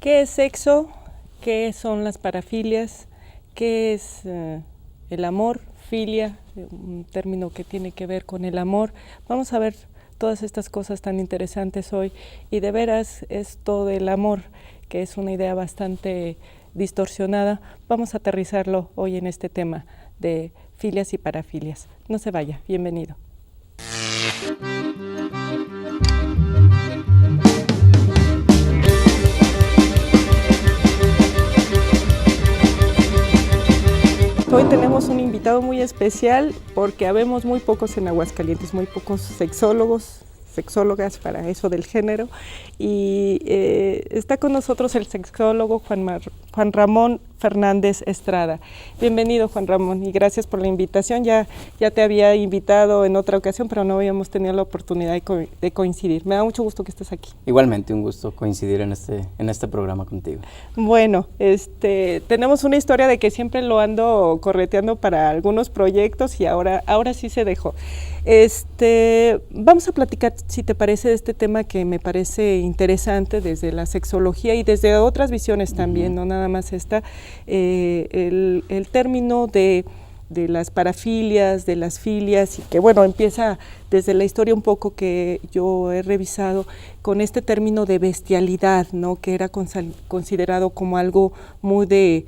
¿Qué es sexo? ¿Qué son las parafilias? ¿Qué es el amor? Filia, un término que tiene que ver con el amor. Vamos a ver todas estas cosas tan interesantes hoy. Y de veras, esto del amor, que es una idea bastante distorsionada, vamos a aterrizarlo hoy en este tema de filias y parafilias. No se vaya, bienvenido. Hoy tenemos un invitado muy especial porque habemos muy pocos en Aguascalientes, muy pocos sexólogos, sexólogas para eso del género, y está con nosotros el sexólogo Juan Ramón Fernández Estrada. Bienvenido, Juan Ramón, y gracias por la invitación. Ya te había invitado en otra ocasión, pero no habíamos tenido la oportunidad de coincidir. Me da mucho gusto que estés aquí. Igualmente, un gusto coincidir en este programa contigo. Bueno, tenemos una historia de que siempre lo ando correteando para algunos proyectos y ahora sí se dejó. Vamos a platicar, si te parece, de este tema que me parece interesante desde la sexología y desde otras visiones también, no nada más esta, el término de las parafilias, de las filias, y que bueno, empieza desde la historia un poco que yo he revisado con este término de bestialidad, ¿no? Que era considerado como algo muy de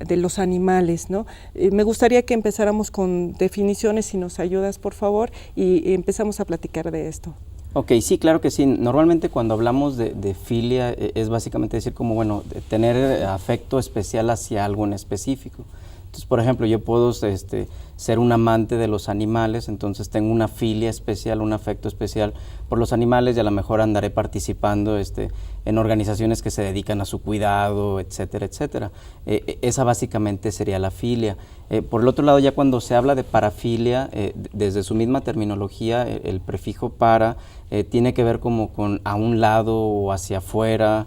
los animales, ¿no? Me gustaría que empezáramos con definiciones, si nos ayudas, por favor, y empezamos a platicar de esto. Ok, sí, claro que sí. Normalmente cuando hablamos de filia es básicamente decir como, bueno, de tener afecto especial hacia algo en específico. Entonces, por ejemplo, yo puedo ser un amante de los animales, entonces tengo una filia especial, un afecto especial por los animales, y a lo mejor andaré participando en organizaciones que se dedican a su cuidado, etcétera, etcétera. Esa básicamente sería la filia. Por el otro lado, ya cuando se habla de parafilia, desde su misma terminología, el prefijo para tiene que ver como con a un lado o hacia afuera,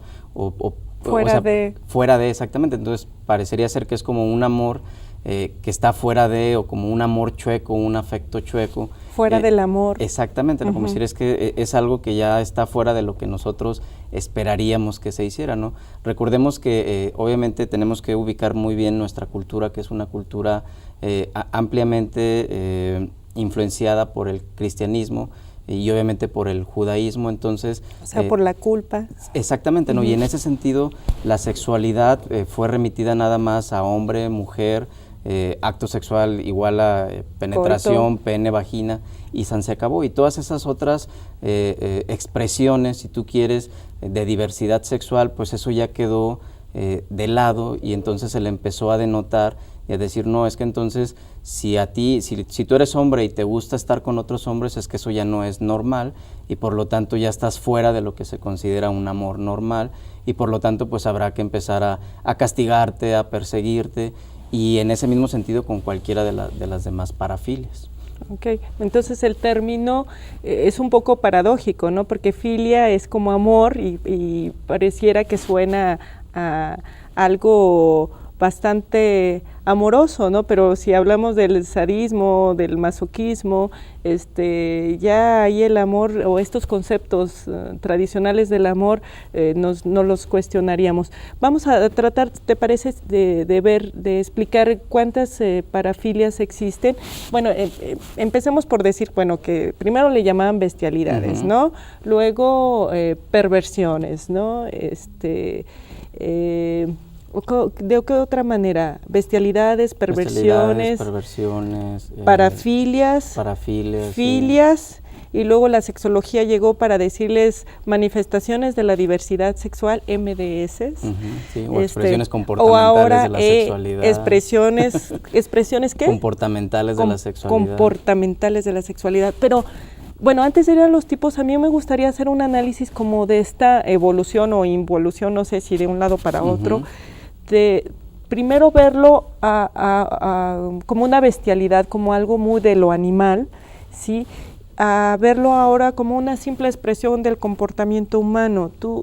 fuera de, exactamente. Entonces parecería ser que es como un amor que está fuera de, o como un amor chueco, un afecto chueco. Fuera del amor. Exactamente, como decir, es que es algo que ya está fuera de lo que nosotros esperaríamos que se hiciera, ¿no? Recordemos que obviamente tenemos que ubicar muy bien nuestra cultura, que es una cultura ampliamente influenciada por el cristianismo, y obviamente por el judaísmo, entonces... O sea, por la culpa. Exactamente, ¿no? Y en ese sentido, la sexualidad fue remitida nada más a hombre, mujer, acto sexual igual a penetración, coito, pene, vagina, y se acabó. Y todas esas otras expresiones, si tú quieres, de diversidad sexual, pues eso ya quedó de lado, y entonces se le empezó a denotar y a decir, no, es que entonces si tú eres hombre y te gusta estar con otros hombres, es que eso ya no es normal, y por lo tanto ya estás fuera de lo que se considera un amor normal, y por lo tanto pues habrá que empezar a castigarte, a perseguirte, y en ese mismo sentido con cualquiera de las demás parafilias. Ok, entonces el término es un poco paradójico, ¿no? Porque filia es como amor y pareciera que suena a algo bastante amoroso, ¿no? Pero si hablamos del sadismo, del masoquismo, ya ahí el amor o estos conceptos tradicionales del amor no los cuestionaríamos. Vamos a tratar, ¿te parece, de explicar cuántas parafilias existen? Bueno, empecemos por decir, bueno, que primero le llamaban bestialidades, ¿no? Luego perversiones, ¿no? ¿De qué otra manera? Bestialidades, perversiones, parafilias, filias, sí. Y luego la sexología llegó para decirles manifestaciones de la diversidad sexual, MDS, sí, o expresiones comportamentales, o ahora, de la sexualidad. ¿Expresiones qué? Comportamentales de la sexualidad. Comportamentales de la sexualidad, pero... Bueno, antes de ir a los tipos, a mí me gustaría hacer un análisis como de esta evolución o involución, no sé si de un lado para otro, de primero verlo como una bestialidad, como algo muy de lo animal, ¿sí? A verlo ahora como una simple expresión del comportamiento humano. ¿Tú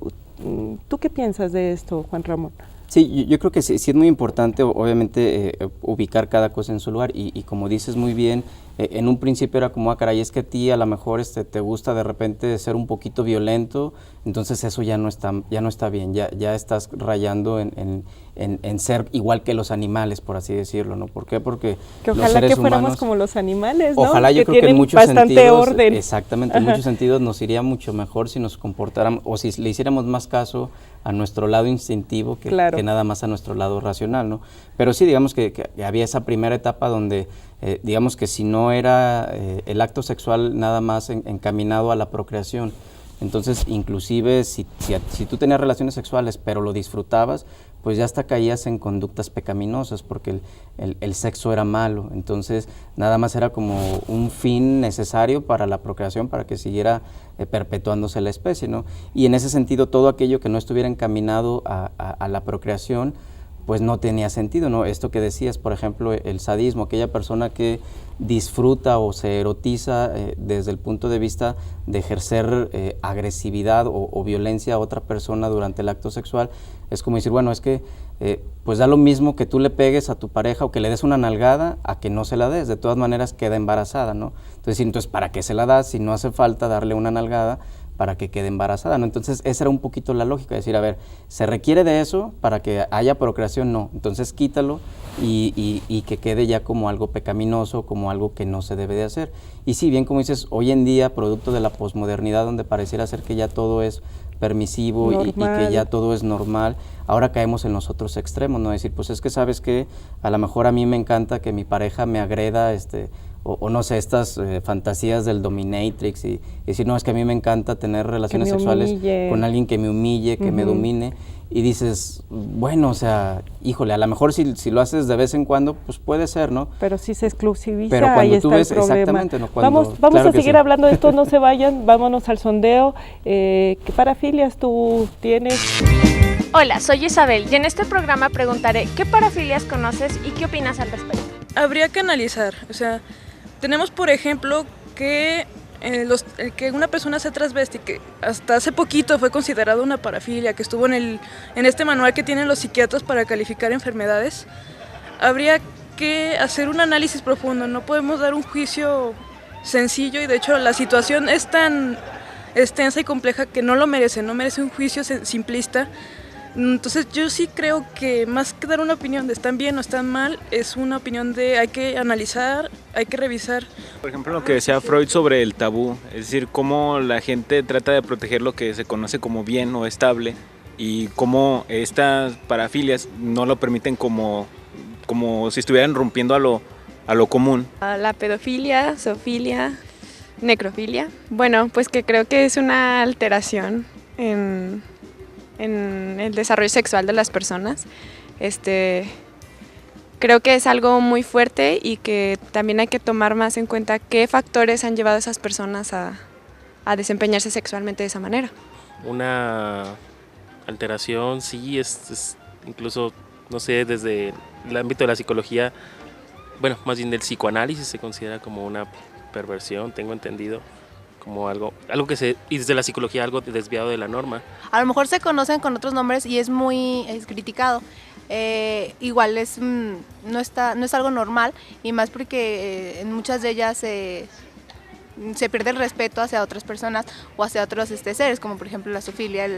qué piensas de esto, Juan Ramón? Sí, yo creo que sí es muy importante, obviamente, ubicar cada cosa en su lugar, y como dices muy bien, en un principio era como, caray, es que a ti a lo mejor te gusta de repente ser un poquito violento, entonces eso ya no está bien, ya estás rayando en ser igual que los animales, por así decirlo, ¿no? ¿Por qué? Porque que los ojalá seres que fuéramos humanos, como los animales, ¿no? ojalá, yo que creo que en tienen muchos bastante sentidos, orden. exactamente, en muchos sentidos nos iría mucho mejor si nos comportáramos, o si le hiciéramos más caso a nuestro lado instintivo que nada más a nuestro lado racional, ¿no? Pero sí, digamos que había esa primera etapa donde, digamos que si no era el acto sexual nada más encaminado a la procreación, entonces inclusive si tú tenías relaciones sexuales pero lo disfrutabas, pues ya hasta caías en conductas pecaminosas porque el sexo era malo, entonces nada más era como un fin necesario para la procreación, para que siguiera perpetuándose la especie, ¿no? Y en ese sentido todo aquello que no estuviera encaminado a la procreación, pues no tenía sentido, ¿no? Esto que decías, por ejemplo, el sadismo, aquella persona que disfruta o se erotiza desde el punto de vista de ejercer agresividad o violencia a otra persona durante el acto sexual, es como decir, bueno, es que pues da lo mismo que tú le pegues a tu pareja o que le des una nalgada a que no se la des, de todas maneras queda embarazada, ¿no? Entonces, ¿para qué se la das si no hace falta darle una nalgada para que quede embarazada, ¿no? Entonces, esa era un poquito la lógica, decir, a ver, ¿se requiere de eso para que haya procreación? No, entonces quítalo y que quede ya como algo pecaminoso, como algo que no se debe de hacer. Y sí, bien como dices, hoy en día, producto de la posmodernidad, donde pareciera ser que ya todo es permisivo y que ya todo es normal, ahora caemos en los otros extremos, ¿no? Decir, pues es que sabes que a lo mejor a mí me encanta que mi pareja me agreda, o no sé, estas fantasías del dominatrix y decir, no, es que a mí me encanta tener relaciones sexuales con alguien que me humille, que me domine, y dices, bueno, o sea, híjole, a lo mejor si lo haces de vez en cuando, pues puede ser, ¿no? Pero si se exclusiviza, pero cuando ahí está tú ves, el problema. exactamente, ¿no? Vamos claro a seguir hablando de esto, no se vayan, vámonos al sondeo. ¿Qué parafilias tú tienes? Hola, soy Isabel y en este programa preguntaré qué parafilias conoces y qué opinas al respecto. Habría que analizar, o sea, tenemos por ejemplo que que una persona sea transvesti, que hasta hace poquito fue considerado una parafilia, que estuvo en este manual que tienen los psiquiatras para calificar enfermedades. Habría que hacer un análisis profundo, no podemos dar un juicio sencillo y de hecho la situación es tan extensa y compleja que no merece un juicio simplista. Entonces yo sí creo que más que dar una opinión de están bien o están mal, es una opinión de hay que analizar, hay que revisar. Por ejemplo, lo que decía Freud sobre el tabú, es decir, cómo la gente trata de proteger lo que se conoce como bien o estable y cómo estas parafilias no lo permiten como si estuvieran rompiendo a lo común. La pedofilia, zoofilia, necrofilia, bueno, pues que creo que es una alteración en el desarrollo sexual de las personas. Creo que es algo muy fuerte y que también hay que tomar más en cuenta qué factores han llevado a esas personas a desempeñarse sexualmente de esa manera. Una alteración, sí, es incluso, no sé, desde el ámbito de la psicología, bueno, más bien del psicoanálisis se considera como una perversión, tengo entendido, como algo que y desde la psicología algo desviado de la norma. A lo mejor se conocen con otros nombres y es criticado. Igual no es algo normal y más porque en muchas de ellas se pierde el respeto hacia otras personas o hacia otros seres, como por ejemplo la zoofilia,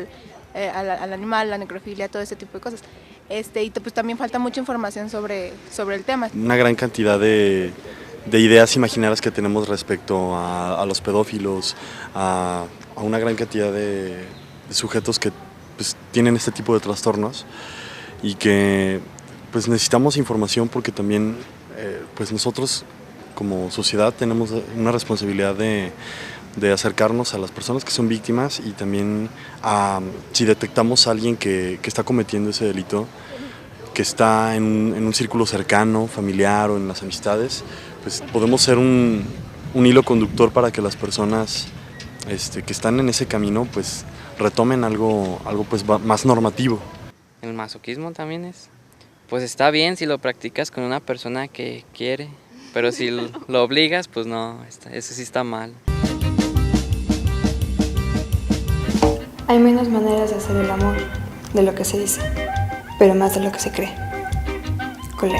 al animal, la necrofilia, todo ese tipo de cosas. Y pues también falta mucha información sobre el tema. Una gran cantidad de ideas imaginarias que tenemos respecto a los pedófilos, a una gran cantidad de sujetos que pues, tienen este tipo de trastornos y que pues, necesitamos información porque también pues nosotros como sociedad tenemos una responsabilidad de acercarnos a las personas que son víctimas y también si detectamos a alguien que está cometiendo ese delito, que está en un círculo cercano, familiar o en las amistades, pues podemos ser un hilo conductor para que las personas que están en ese camino pues retomen algo pues más normativo. El masoquismo también pues está bien si lo practicas con una persona que quiere, pero si lo obligas, pues no, eso sí está mal. Hay menos maneras de hacer el amor de lo que se dice, pero más de lo que se cree. Colette.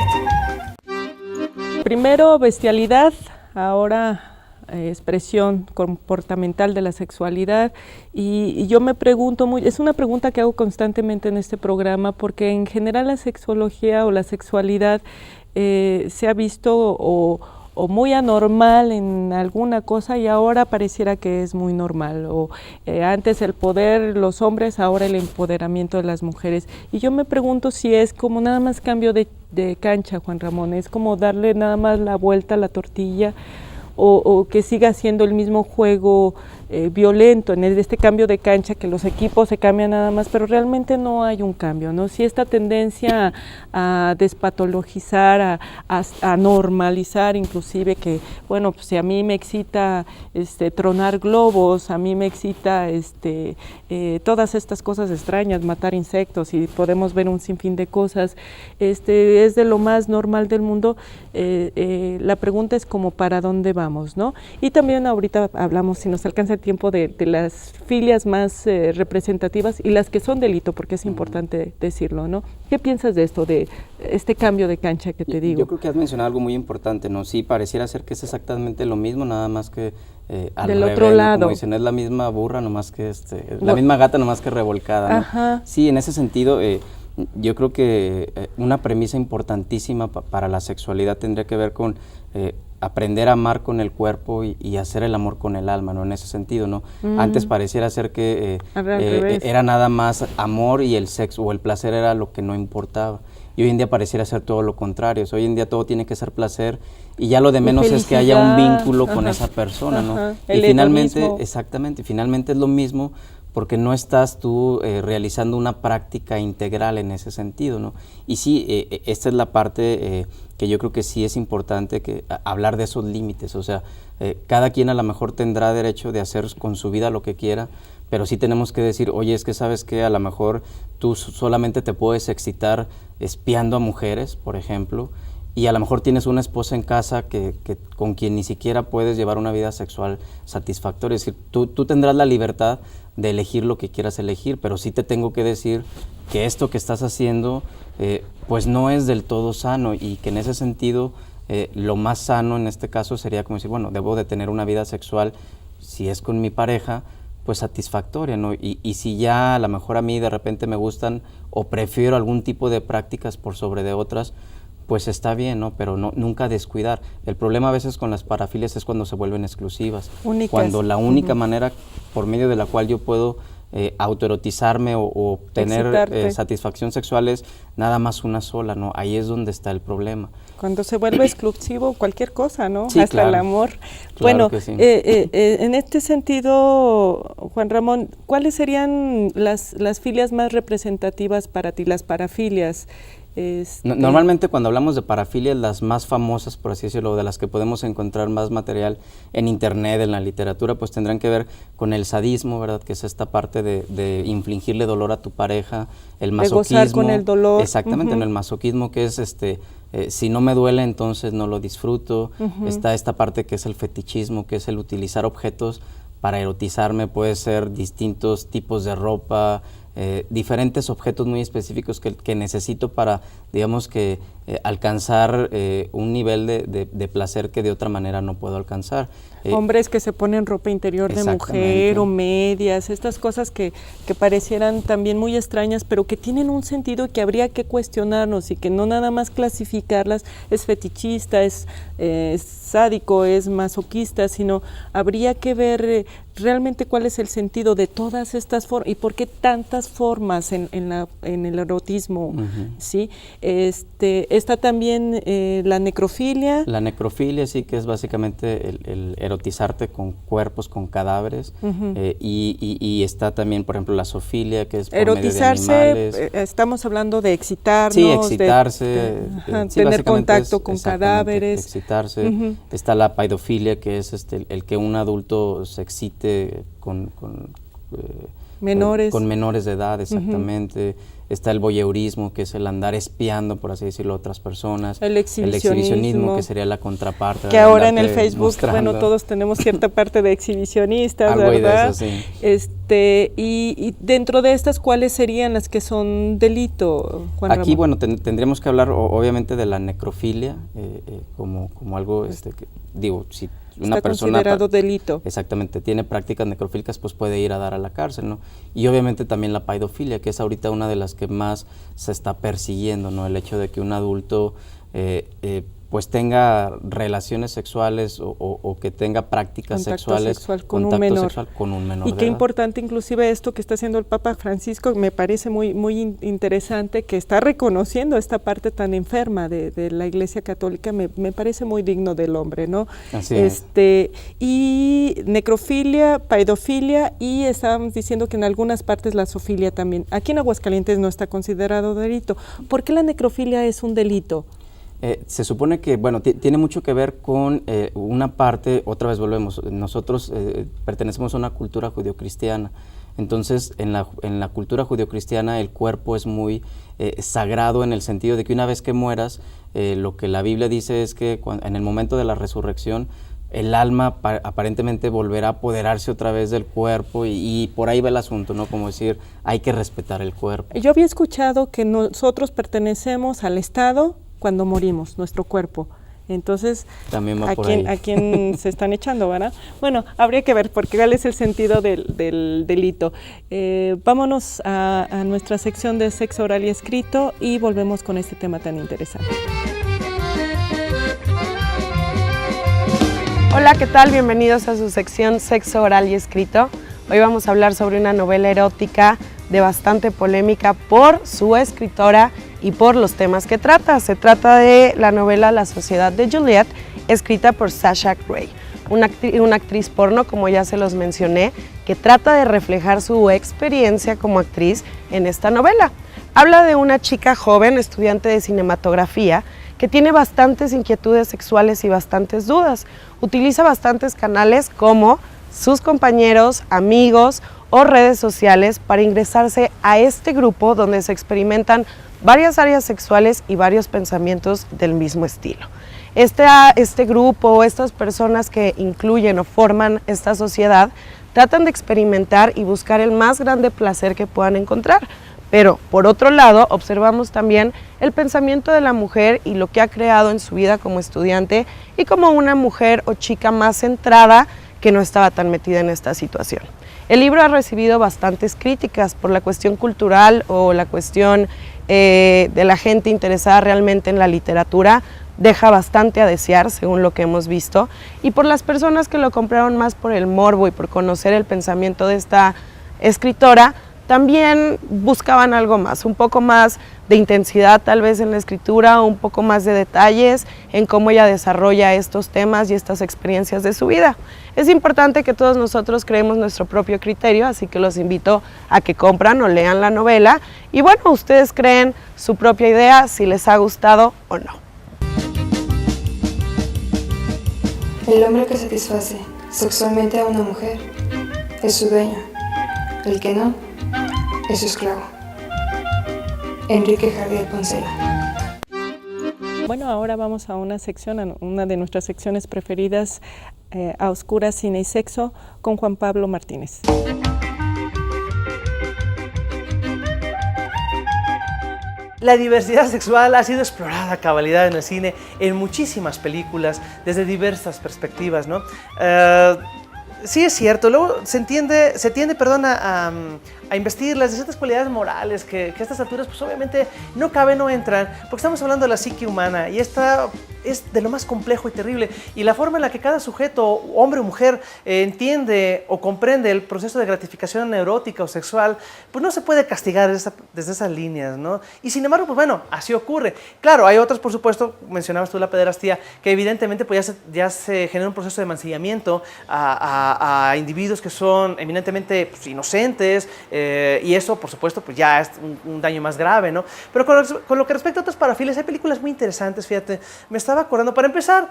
Primero, bestialidad, ahora expresión comportamental de la sexualidad y yo me pregunto, es una pregunta que hago constantemente en este programa porque en general la sexología o la sexualidad se ha visto o muy anormal en alguna cosa y ahora pareciera que es muy normal, o antes el poder, los hombres, ahora el empoderamiento de las mujeres. Y yo me pregunto si es como nada más cambio de cancha, Juan Ramón, es como darle nada más la vuelta a la tortilla o que siga siendo el mismo juego violento en este cambio de cancha, que los equipos se cambian nada más, pero realmente no hay un cambio, ¿no? Si esta tendencia a despatologizar, a normalizar inclusive, que bueno, pues si a mí me excita tronar globos, a mí me excita todas estas cosas extrañas, matar insectos, y podemos ver un sinfín de cosas, es de lo más normal del mundo. La pregunta es como para dónde vamos, ¿no? Y también ahorita hablamos, si nos alcanza el tiempo, de las filias más representativas y las que son delito, porque es importante decirlo, ¿no? ¿Qué piensas de esto, de este cambio de cancha que te digo? Yo creo que has mencionado algo muy importante, ¿no? Sí, pareciera ser que es exactamente lo mismo, nada más que al del revés, otro lado. ¿no? Como dicen, es la misma burra, nomás que la misma gata, nomás que revolcada, ¿no? Ajá. Sí, en ese sentido, yo creo que una premisa importantísima para la sexualidad tendría que ver con aprender a amar con el cuerpo y hacer el amor con el alma, ¿no? En ese sentido, ¿no? Antes pareciera ser que era nada más amor y el sexo o el placer era lo que no importaba. Y hoy en día pareciera ser todo lo contrario. Hoy en día todo tiene que ser placer y ya lo de menos es que haya un vínculo con esa persona, ¿no? Y finalmente, exactamente, finalmente es lo mismo, porque no estás tú realizando una práctica integral en ese sentido, ¿no? Y sí, esta es la parte que yo creo que sí es importante hablar de esos límites, o sea, cada quien a lo mejor tendrá derecho de hacer con su vida lo que quiera, pero sí tenemos que decir, oye, es que sabes que a lo mejor tú solamente te puedes excitar espiando a mujeres, por ejemplo, y a lo mejor tienes una esposa en casa con quien ni siquiera puedes llevar una vida sexual satisfactoria. Es decir, tú tendrás la libertad de elegir lo que quieras elegir, pero sí te tengo que decir que esto que estás haciendo pues no es del todo sano, y que en ese sentido lo más sano en este caso sería como decir, bueno, debo de tener una vida sexual, si es con mi pareja, pues satisfactoria, ¿no? Y si ya a lo mejor a mí de repente me gustan o prefiero algún tipo de prácticas por sobre de otras, pues está bien, ¿no? Pero nunca descuidar. El problema a veces con las parafilias es cuando se vuelven exclusivas. Únicas. Cuando la única manera por medio de la cual yo puedo autoerotizarme o tener satisfacción sexual es nada más una sola, ¿no? Ahí es donde está el problema. Cuando se vuelve exclusivo cualquier cosa, ¿no? Sí, hasta claro. el amor. Claro, bueno, que sí. En este sentido, Juan Ramón, ¿cuáles serían las filias más representativas para ti, las parafilias? Normalmente cuando hablamos de parafilias, las más famosas, por así decirlo, de las que podemos encontrar más material en internet, en la literatura, pues tendrán que ver con el sadismo, ¿verdad? Que es esta parte de infligirle dolor a tu pareja, el masoquismo. De gozar con el dolor. Exactamente, en el masoquismo, que es si no me duele, entonces no lo disfruto. Está esta parte que es el fetichismo, que es el utilizar objetos para erotizarme, puede ser distintos tipos de ropa, diferentes objetos muy específicos que necesito para, digamos que, alcanzar un nivel de placer que de otra manera no puedo alcanzar. Hombres que se ponen ropa interior de mujer o medias, estas cosas que parecieran también muy extrañas, pero que tienen un sentido y que habría que cuestionarnos y que no nada más clasificarlas, es fetichista, es sádico, es masoquista, sino habría que ver realmente cuál es el sentido de todas estas formas y por qué tantas formas en el erotismo, ¿sí? Está también la necrofilia. La necrofilia sí, que es básicamente el erotizarte con cuerpos, con cadáveres, y está también, por ejemplo, la zoofilia, que es por erotizarse, medio de animales. Estamos hablando de excitarnos, sí, excitarse, tener contacto con cadáveres, excitarse. Está la paidofilia, que es el que un adulto se excite con menores de edad, exactamente. está el voyeurismo, que es el andar espiando, por así decirlo, a otras personas. El exhibicionismo, que sería la contraparte. Que ahora en el Facebook, bueno, todos tenemos cierta parte de exhibicionistas, algo ¿verdad? De eso, sí. Y dentro de estas, ¿cuáles serían las que son delito, Juan Aquí, Ramón? bueno, tendríamos que hablar obviamente de la necrofilia, como algo, si una está persona considerado delito. Exactamente, tiene prácticas necrofílicas, pues puede ir a dar a la cárcel, ¿no? Y obviamente también la paidofilia, que es ahorita una de las que más se está persiguiendo, ¿no? El hecho de que un adulto pues tenga relaciones sexuales o que tenga prácticas sexuales, con un menor. Y qué importante inclusive esto que está haciendo el Papa Francisco, me parece muy interesante, que está reconociendo esta parte tan enferma de la Iglesia Católica, me parece muy digno del hombre, ¿no? Así es. Y necrofilia, paidofilia, y estábamos diciendo que en algunas partes la zoofilia también. Aquí en Aguascalientes no está considerado delito. ¿Por qué la necrofilia es un delito? Se supone que, bueno, tiene mucho que ver con una parte, otra vez volvemos, nosotros pertenecemos a una cultura judeocristiana, entonces en la cultura judeocristiana el cuerpo es muy sagrado en el sentido de que una vez que mueras, lo que la Biblia dice es que en el momento de la resurrección, el alma aparentemente volverá a apoderarse otra vez del cuerpo y por ahí va el asunto, ¿no? Como decir, hay que respetar el cuerpo. Yo había escuchado que nosotros pertenecemos al Estado cuando morimos, nuestro cuerpo. Entonces, también va ¿a quién se están echando, verdad? Bueno, habría que ver, porque cuál es el sentido del delito. Vámonos a nuestra sección de sexo oral y escrito y volvemos con este tema tan interesante. Hola, ¿qué tal? Bienvenidos a su sección Sexo Oral y Escrito. Hoy vamos a hablar sobre una novela erótica de bastante polémica por su escritora y por los temas que trata. Se trata de la novela La Sociedad de Juliet, escrita por Sasha Grey, una actriz porno, como ya se los mencioné, que trata de reflejar su experiencia como actriz en esta novela. Habla de una chica joven, estudiante de cinematografía, que tiene bastantes inquietudes sexuales y bastantes dudas. Utiliza bastantes canales como sus compañeros, amigos o redes sociales para ingresarse a este grupo donde se experimentan varias áreas sexuales y varios pensamientos del mismo estilo. Este grupo, estas personas que incluyen o forman esta sociedad, tratan de experimentar y buscar el más grande placer que puedan encontrar. Pero, por otro lado, observamos también el pensamiento de la mujer y lo que ha creado en su vida como estudiante y como una mujer o chica más centrada que no estaba tan metida en esta situación. El libro ha recibido bastantes críticas por la cuestión cultural o la cuestión de la gente interesada realmente en la literatura, deja bastante a desear según lo que hemos visto, y por las personas que lo compraron más por el morbo y por conocer el pensamiento de esta escritora, también buscaban algo más, un poco más de intensidad tal vez en la escritura, un poco más de detalles en cómo ella desarrolla estos temas y estas experiencias de su vida. Es importante que todos nosotros creemos nuestro propio criterio, así que los invito a que compran o lean la novela y bueno, ustedes creen su propia idea, si les ha gustado o no. El hombre que satisface sexualmente a una mujer es su dueño, el que no es su esclavo. Enrique Jardiel Poncela. Bueno, ahora vamos a una sección, una de nuestras secciones preferidas, a oscuras, cine y sexo, con Juan Pablo Martínez. La diversidad sexual ha sido explorada a cabalidad en el cine, en muchísimas películas, desde diversas perspectivas, ¿no? Sí es cierto, luego se tiende a investirlas de ciertas cualidades morales que a estas alturas pues obviamente no caben, no entran, porque estamos hablando de la psique humana y esta es de lo más complejo y terrible, y la forma en la que cada sujeto, hombre o mujer, entiende o comprende el proceso de gratificación neurótica o sexual, pues no se puede castigar desde esas líneas, ¿no? Y sin embargo, pues bueno, así ocurre. Claro, hay otras, por supuesto, mencionabas tú la pederastía, que evidentemente pues ya se genera un proceso de mancillamiento a individuos que son eminentemente pues, inocentes, y eso, por supuesto, pues ya es un daño más grave, ¿no? Pero con lo que respecta a otras parafilias, hay películas muy interesantes, fíjate. Me estaba acordando, para empezar,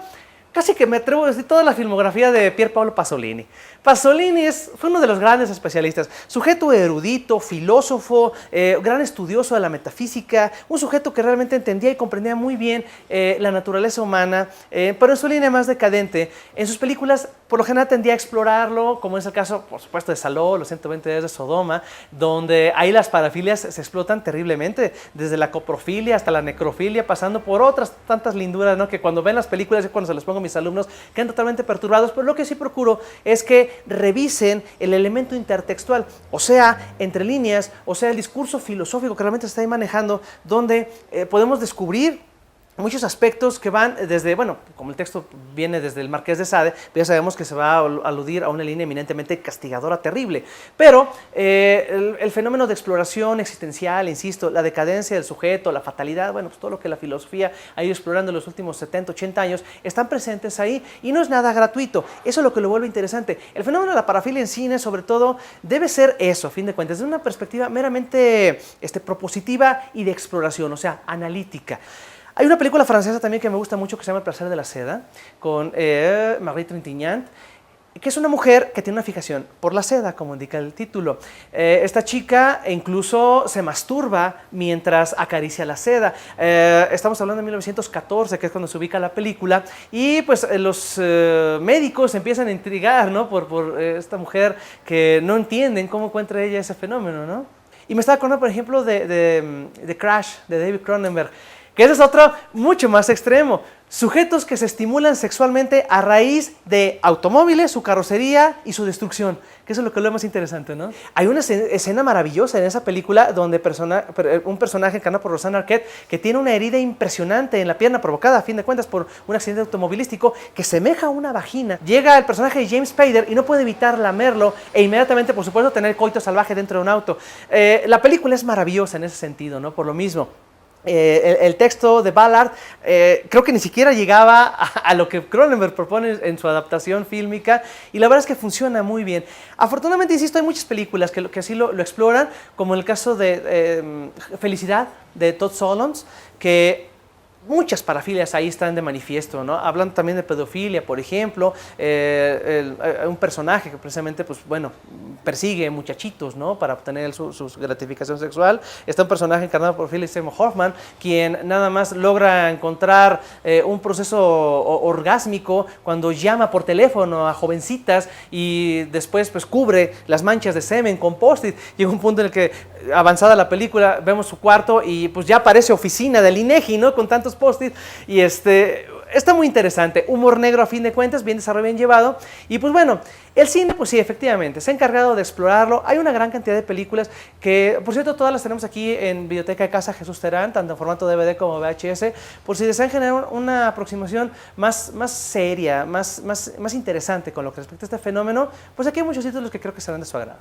casi que me atrevo a decir toda la filmografía de Pier Paolo Pasolini. Pasolini fue uno de los grandes especialistas, sujeto erudito, filósofo, gran estudioso de la metafísica, un sujeto que realmente entendía y comprendía muy bien la naturaleza humana, pero en su línea más decadente. En sus películas, por lo general, tendía a explorarlo, como es el caso, por supuesto, de Saló, los 120 días de Sodoma, donde ahí las parafilias se explotan terriblemente, desde la coprofilia hasta la necrofilia, pasando por otras tantas linduras, ¿no? Que cuando ven las películas, yo cuando se los pongo a mis alumnos, quedan totalmente perturbados, pero lo que sí procuro es que revisen el elemento intertextual, o sea, entre líneas, o sea, el discurso filosófico que realmente se está ahí manejando, donde podemos descubrir muchos aspectos que van desde, bueno, como el texto viene desde el Marqués de Sade, ya sabemos que se va a aludir a una línea eminentemente castigadora, terrible, pero el fenómeno de exploración existencial, insisto, la decadencia del sujeto, la fatalidad, bueno, pues todo lo que la filosofía ha ido explorando en los últimos 70, 80 años, están presentes ahí y no es nada gratuito, eso es lo que lo vuelve interesante. El fenómeno de la parafilia en cine, sobre todo, debe ser eso, a fin de cuentas, desde una perspectiva meramente propositiva y de exploración, o sea, analítica. Hay una película francesa también que me gusta mucho que se llama El placer de la seda, con Marie Trintignant, que es una mujer que tiene una fijación por la seda, como indica el título. Esta chica incluso se masturba mientras acaricia la seda. Estamos hablando de 1914, que es cuando se ubica la película, y pues los médicos empiezan a intrigar, ¿no? por esta mujer que no entienden cómo encuentra ella ese fenómeno, ¿no? Y me estaba acordando, por ejemplo, de Crash, de David Cronenberg, que ese es otro mucho más extremo. Sujetos que se estimulan sexualmente a raíz de automóviles, su carrocería y su destrucción, que eso es lo que es lo más interesante, ¿no? Hay una escena maravillosa en esa película donde un personaje encarnado por Rosanna Arquette que tiene una herida impresionante en la pierna provocada, a fin de cuentas, por un accidente automovilístico que semeja a una vagina. Llega el personaje de James Spader y no puede evitar lamerlo e inmediatamente, por supuesto, tener coito salvaje dentro de un auto. La película es maravillosa en ese sentido, ¿no? Por lo mismo. El texto de Ballard creo que ni siquiera llegaba a lo que Cronenberg propone en su adaptación fílmica y la verdad es que funciona muy bien. Afortunadamente, insisto, hay muchas películas que así lo exploran, como el caso de Felicidad de Todd Solondz, que muchas parafilias ahí están de manifiesto, ¿no? Hablando también de pedofilia, por ejemplo, un personaje que precisamente, pues bueno, persigue muchachitos, ¿no? Para obtener su gratificación sexual. Está un personaje encarnado por Philip Seymour Hoffman, quien nada más logra encontrar un proceso orgásmico cuando llama por teléfono a jovencitas y después pues cubre las manchas de semen con post-it. Llega un punto en el que, avanzada la película, vemos su cuarto y pues ya parece oficina del INEGI, ¿no? Con tantos post-it y está muy interesante, humor negro a fin de cuentas, bien desarrollado, bien llevado y pues bueno, el cine pues sí, efectivamente, se ha encargado de explorarlo. Hay una gran cantidad de películas que, por cierto, todas las tenemos aquí en Biblioteca de Casa Jesús Terán, tanto en formato DVD como VHS, por si desean generar una aproximación más seria, más interesante con lo que respecta a este fenómeno, pues aquí hay muchos títulos que creo que serán de su agrado.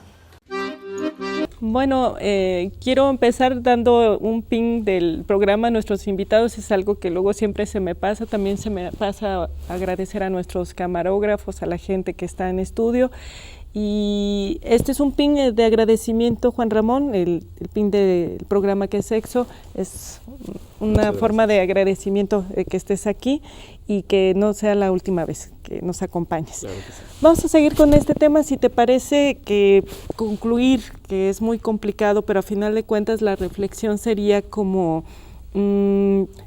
Bueno, quiero empezar dando un pin del programa a nuestros invitados, es algo que luego siempre se me pasa, también se me pasa agradecer a nuestros camarógrafos, a la gente que está en estudio. Y este es un pin de agradecimiento, Juan Ramón, el pin del programa Que es Sexo, es una forma de agradecimiento que estés aquí y que no sea la última vez que nos acompañes. Claro que sí. Vamos a seguir con este tema, si te parece que concluir, que es muy complicado, pero a final de cuentas la reflexión sería como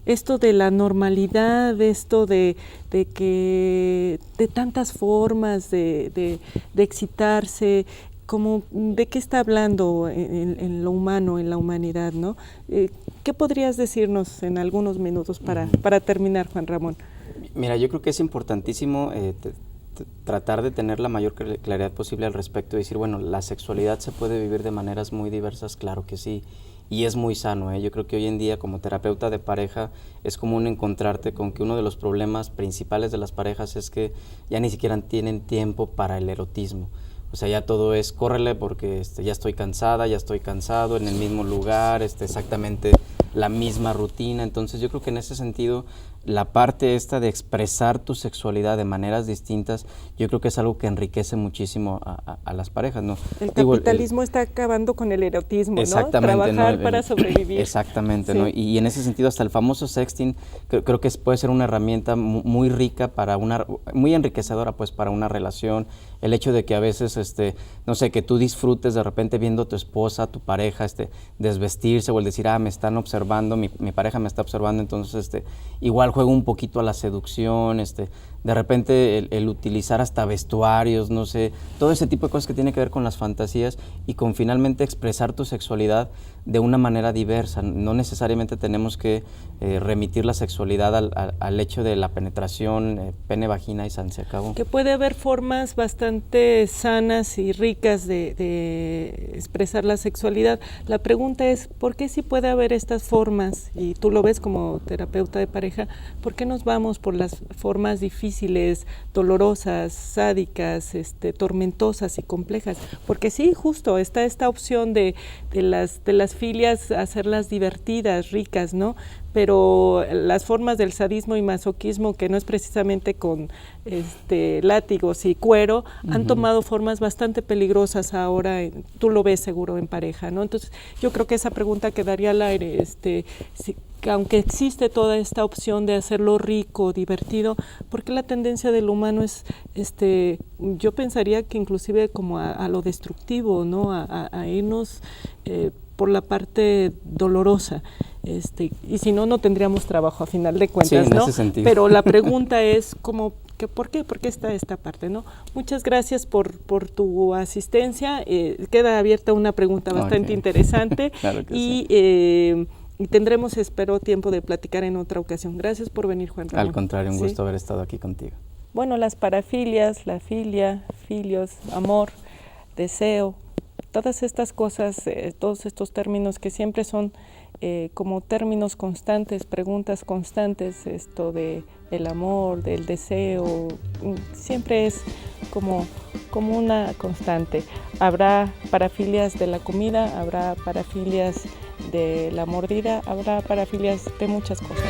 esto de la normalidad, esto de que de tantas formas de excitarse, como de qué está hablando en lo humano, en la humanidad, ¿no? ¿Qué podrías decirnos en algunos minutos para terminar, Juan Ramón? Mira, yo creo que es importantísimo tratar de tener la mayor claridad posible al respecto, decir, bueno, la sexualidad se puede vivir de maneras muy diversas, claro que sí, y es muy sano, Yo creo que hoy en día como terapeuta de pareja es común encontrarte con que uno de los problemas principales de las parejas es que ya ni siquiera tienen tiempo para el erotismo. O sea, ya todo es córrele porque ya estoy cansada, ya estoy cansado, en el mismo lugar, exactamente la misma rutina. Entonces yo creo que en ese sentido la parte esta de expresar tu sexualidad de maneras distintas, yo creo que es algo que enriquece muchísimo a las parejas, ¿no? El capitalismo está acabando con el erotismo, exactamente, ¿no? Trabajar ¿no? para sobrevivir. Exactamente, sí. ¿no? Y en ese sentido, hasta el famoso sexting, creo que puede ser una herramienta muy rica muy enriquecedora, pues, para una relación. El hecho de que a veces, no sé, que tú disfrutes de repente viendo a tu esposa, a tu pareja, desvestirse, o el decir, me están observando, mi pareja me está observando, entonces, igual juego un poquito a la seducción, de repente el utilizar hasta vestuarios, no sé, todo ese tipo de cosas que tiene que ver con las fantasías y con finalmente expresar tu sexualidad de una manera diversa. No necesariamente tenemos que remitir la sexualidad al hecho de la penetración, pene, vagina y se acabó. Que puede haber formas bastante sanas y ricas de expresar la sexualidad. La pregunta es, ¿por qué sí puede haber estas formas? Y tú lo ves como terapeuta de pareja, ¿por qué nos vamos por las formas difíciles, dolorosas, sádicas, tormentosas y complejas? Porque sí, justo, está esta opción de las filias, hacerlas divertidas, ricas, ¿no? Pero las formas del sadismo y masoquismo, que no es precisamente con látigos y cuero, han tomado formas bastante peligrosas ahora, tú lo ves seguro en pareja, ¿no? Entonces yo creo que esa pregunta quedaría al aire, que aunque existe toda esta opción de hacerlo rico, divertido, ¿por qué la tendencia del humano es, yo pensaría que inclusive como a lo destructivo, ¿no? A irnos por la parte dolorosa, y si no, no tendríamos trabajo a final de cuentas, sí, en ¿no? ese sentido. Pero la pregunta es como, ¿por qué está esta parte, no? Muchas gracias por tu asistencia. Queda abierta una pregunta bastante interesante. Claro que sí. Y tendremos, espero, tiempo de platicar en otra ocasión. Gracias por venir, Juan Ramón. Al contrario, un gusto haber estado aquí contigo. Bueno, las parafilias, la filia, filios, amor, deseo, todas estas cosas, todos estos términos que siempre son como términos constantes, preguntas constantes, esto del amor, del deseo, siempre es como una constante. Habrá parafilias de la comida, habrá parafilias de la mordida, habrá parafilias de muchas cosas.